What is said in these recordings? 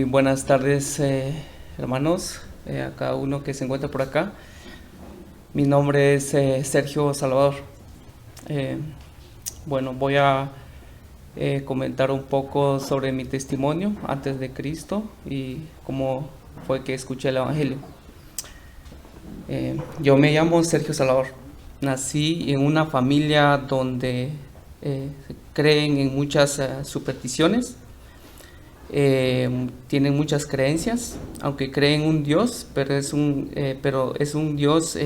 buenas tardes, hermanos, a cada uno que se encuentra por acá. Mi nombre es Sergio Salvador. Eh, Voy a comentar un poco sobre mi testimonio antes de Cristo y cómo fue que escuché el Evangelio. Yo me llamo Sergio Salvador. Nací en una familia donde creen en muchas supersticiones. Tienen muchas creencias, aunque creen un Dios, pero es un Dios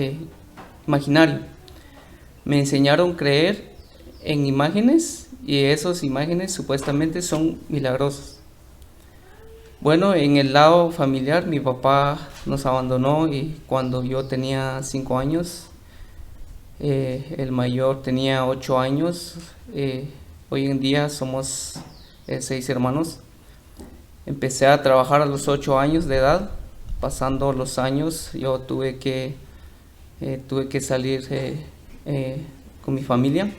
imaginario. Me enseñaron a creer en imágenes y esas imágenes supuestamente son milagrosas. Bueno, en el lado familiar mi papá nos abandonó y cuando yo tenía 5 años, el mayor tenía 8 años, hoy en día somos 6 hermanos. Empecé a trabajar a los 8 años de edad. Pasando los años, yo tuve que salir con mi familia.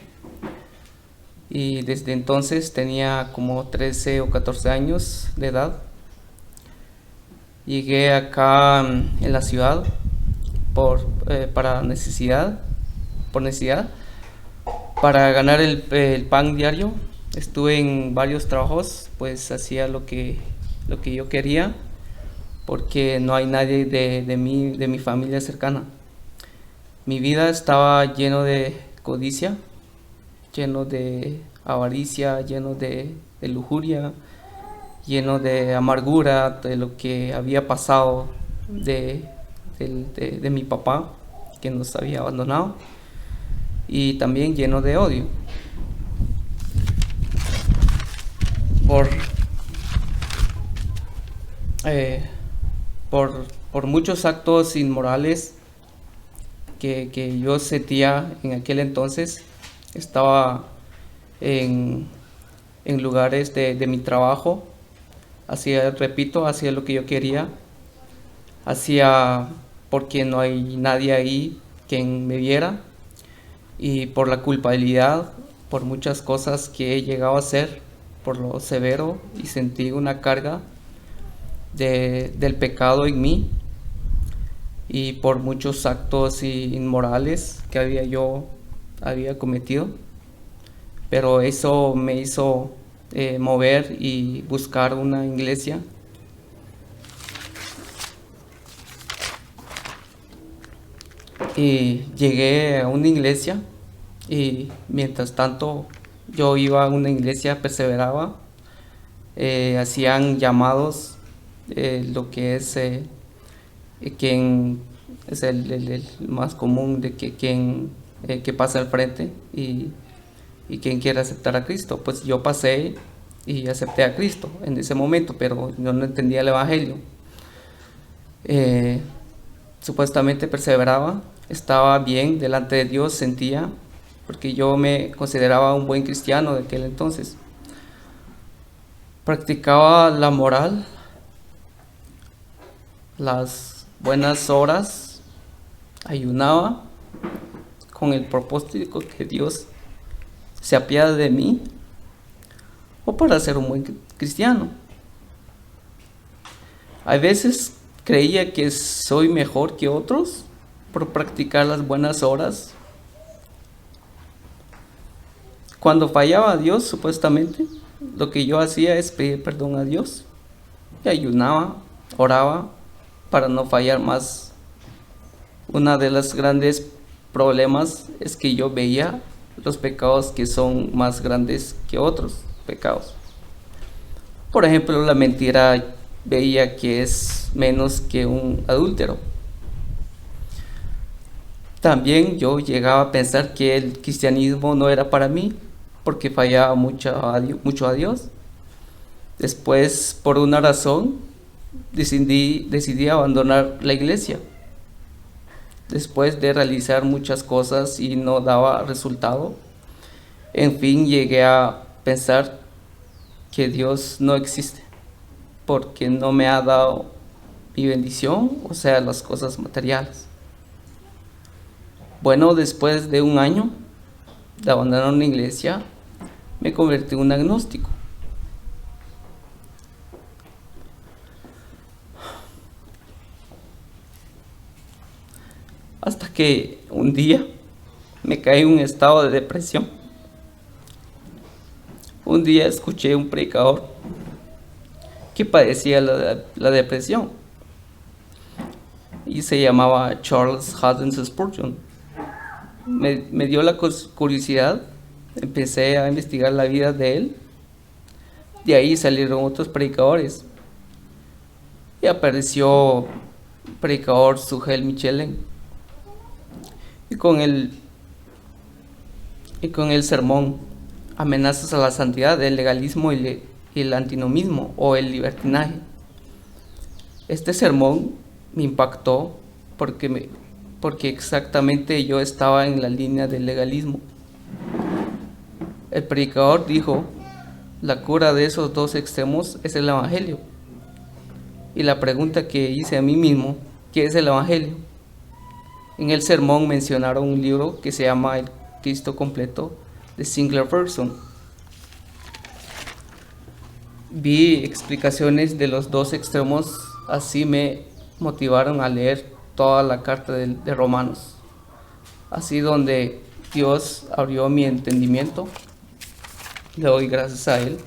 Y desde entonces tenía como 13 o 14 años de edad. Llegué acá en la ciudad por necesidad, para ganar el pan diario. Estuve en varios trabajos, pues hacía lo que yo quería, porque no hay nadie de mi familia cercana. Mi vida estaba lleno de codicia, lleno de avaricia, lleno de lujuria, lleno de amargura de lo que había pasado de mi papá, que nos había abandonado, y también lleno de odio por eh, por muchos actos inmorales que yo sentía en aquel entonces. Estaba en lugares de mi trabajo, hacía lo que yo quería, hacía porque no hay nadie ahí quien me viera, y por la culpabilidad, por muchas cosas que he llegado a hacer, por lo severo, y sentí una carga del pecado en mí, y por muchos actos inmorales que había cometido. Pero eso me hizo mover y buscar una iglesia. Y llegué a una iglesia, y mientras tanto yo iba a una iglesia, perseveraba, hacían llamados, lo que es quien es el más común, de quien que pasa al frente y quien quiere aceptar a Cristo. Pues yo pasé y acepté a Cristo en ese momento, pero yo no entendía el Evangelio. Supuestamente perseveraba, estaba bien delante de Dios, sentía, porque yo me consideraba un buen cristiano de aquel entonces. Practicaba la moral, las buenas obras, ayunaba con el propósito que Dios se apiade de mí, o para ser un buen cristiano. A veces creía que soy mejor que otros por practicar las buenas obras. Cuando fallaba a Dios, supuestamente, lo que yo hacía es pedir perdón a Dios, y ayunaba, oraba para no fallar más. Una de las grandes problemas es que yo veía los pecados que son más grandes que otros pecados. Por ejemplo, la mentira veía que es menos que un adúltero. También yo llegaba a pensar que el cristianismo no era para mí, porque fallaba mucho a Dios. Después, por una razón, decidí abandonar la iglesia. Después de realizar muchas cosas y no daba resultado, en fin llegué a pensar que Dios no existe, porque no me ha dado mi bendición, o sea, las cosas materiales. Bueno, después de un año de abandonar una iglesia, me convertí en un agnóstico. hasta que un día me caí en un estado de depresión. Un día escuché un predicador que padecía la depresión y se llamaba Charles Haddon Spurgeon. Me dio la curiosidad, empecé a investigar la vida de él. De ahí salieron otros predicadores y apareció el predicador Sugel Michelin y con el sermón Amenazas a la santidad, el legalismo y el antinomismo o el libertinaje. Este sermón me impactó porque exactamente yo estaba en la línea del legalismo. El predicador dijo: la cura de esos dos extremos es el Evangelio. Y la pregunta que hice a mí mismo: ¿qué es el Evangelio? En el sermón mencionaron un libro que se llama El Cristo Completo, de Sinclair Ferguson. Vi explicaciones de los dos extremos, así me motivaron a leer toda la carta de Romanos. Así donde Dios abrió mi entendimiento. Le doy gracias a Él.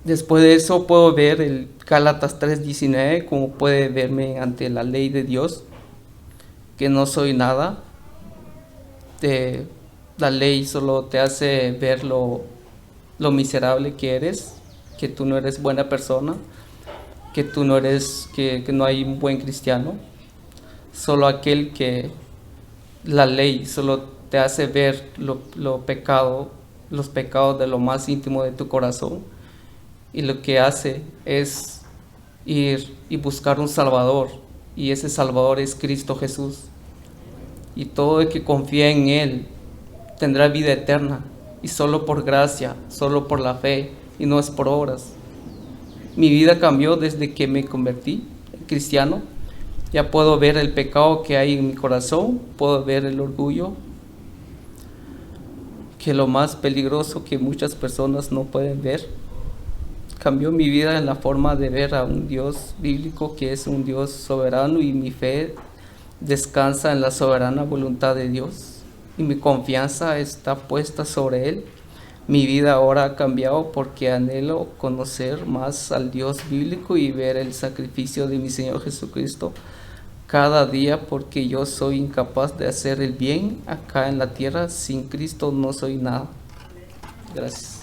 Después de eso puedo ver el Gálatas 3:19, como puede verme ante la ley de Dios, que no soy nada. La ley solo te hace ver lo miserable que eres, que tú no eres buena persona, que tú no eres, que no hay un buen cristiano. Solo aquel que la ley solo te hace ver los pecados de lo más íntimo de tu corazón, y lo que hace es ir y buscar un Salvador, y ese Salvador es Cristo Jesús, y todo el que confía en Él tendrá vida eterna, y solo por gracia, solo por la fe, y no es por obras. Mi vida cambió desde que me convertí en cristiano. Ya puedo ver el pecado que hay en mi corazón, puedo ver el orgullo, que lo más peligroso que muchas personas no pueden ver. Cambió mi vida en la forma de ver a un Dios bíblico, que es un Dios soberano, y mi fe descansa en la soberana voluntad de Dios y mi confianza está puesta sobre Él. Mi vida ahora ha cambiado porque anhelo conocer más al Dios bíblico y ver el sacrificio de mi Señor Jesucristo cada día, porque yo soy incapaz de hacer el bien acá en la tierra. Sin Cristo no soy nada. Gracias.